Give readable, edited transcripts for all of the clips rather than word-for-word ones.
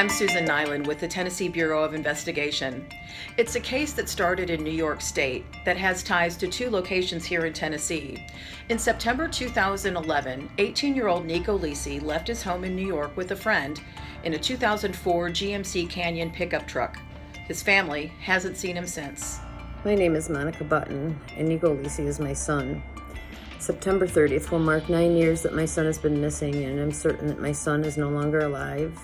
I'm Susan Nyland with the Tennessee Bureau of Investigation. It's a case that started in New York State that has ties to two locations here in Tennessee. In September 2011, 18-year-old Nieko Lisi left his home in New York with a friend in a 2004 GMC Canyon pickup truck. His family hasn't seen him since. My name is Monica Button, and Nieko Lisi is my son. September 30th will mark 9 years that my son has been missing, and I'm certain that my son is no longer alive.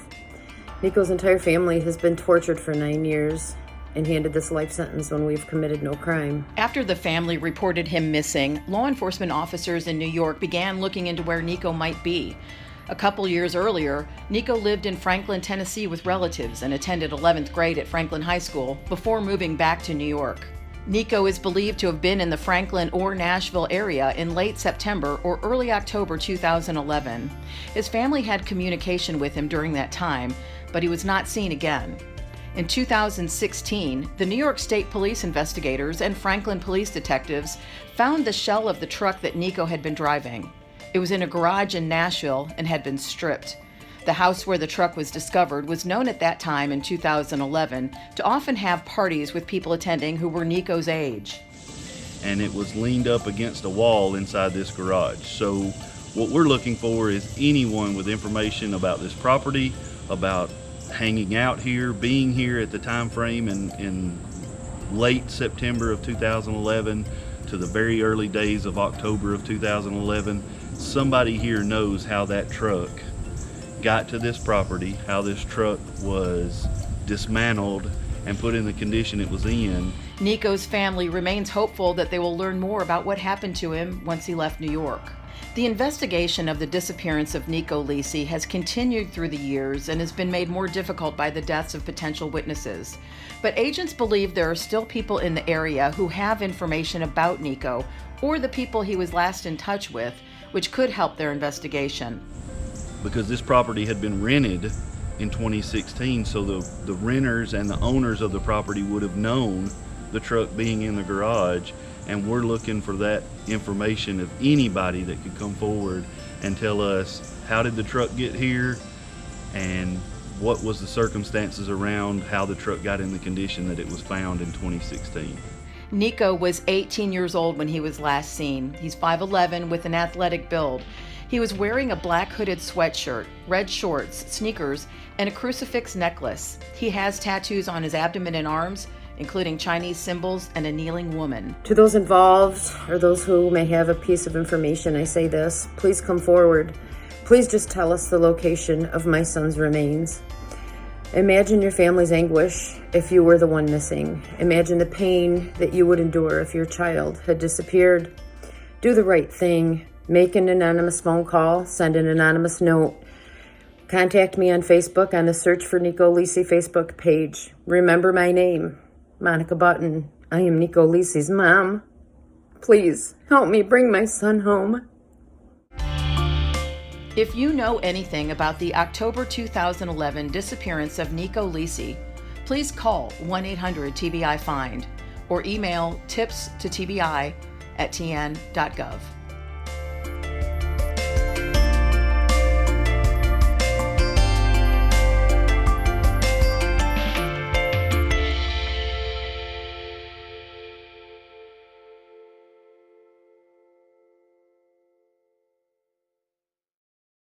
Nieko's entire family has been tortured for 9 years and handed this life sentence when we've committed no crime. After the family reported him missing, law enforcement officers in New York began looking into where Nieko might be. A couple years earlier, Nieko lived in Franklin, Tennessee with relatives and attended 11th grade at Franklin High School before moving back to New York. Nieko is believed to have been in the Franklin or Nashville area in late September or early October 2011. His family had communication with him during that time, but he was not seen again. In 2016, the New York State Police investigators and Franklin police detectives found the shell of the truck that Nieko had been driving. It was in a garage in Nashville and had been stripped. The house where the truck was discovered was known at that time in 2011 to often have parties with people attending who were Nieko's age. And it was leaned up against a wall inside this garage. So what we're looking for is anyone with information about this property, about hanging out here, being here at the time frame in late September of 2011 to the very early days of October of 2011. Somebody here knows how that truck got to this property, how this truck was dismantled and put in the condition it was in. Nieko's family remains hopeful that they will learn more about what happened to him once he left New York. The investigation of the disappearance of Nieko Lisi has continued through the years and has been made more difficult by the deaths of potential witnesses. But agents believe there are still people in the area who have information about Nieko or the people he was last in touch with, which could help their investigation. Because this property had been rented in 2016, so the renters and the owners of the property would have known the truck being in the garage, and we're looking for that information of anybody that could come forward and tell us how did the truck get here and what was the circumstances around how the truck got in the condition that it was found in 2016. Nieko was 18 years old when he was last seen. He's 5'11" with an athletic build. He was wearing a black hooded sweatshirt, red shorts, sneakers, and a crucifix necklace. He has tattoos on his abdomen and arms, including Chinese symbols and a kneeling woman. To those involved or those who may have a piece of information, I say this: please come forward. Please just tell us the location of my son's remains. Imagine your family's anguish if you were the one missing. Imagine the pain that you would endure if your child had disappeared. Do the right thing. Make an anonymous phone call. Send an anonymous note. Contact me on Facebook on the Search for Nieko Lisi Facebook page. Remember my name, Monica Button. I am Nieko Lisi's mom. Please help me bring my son home. If you know anything about the October 2011 disappearance of Nieko Lisi, please call 1-800-TBI-FIND or email tips to TBI@tn.gov.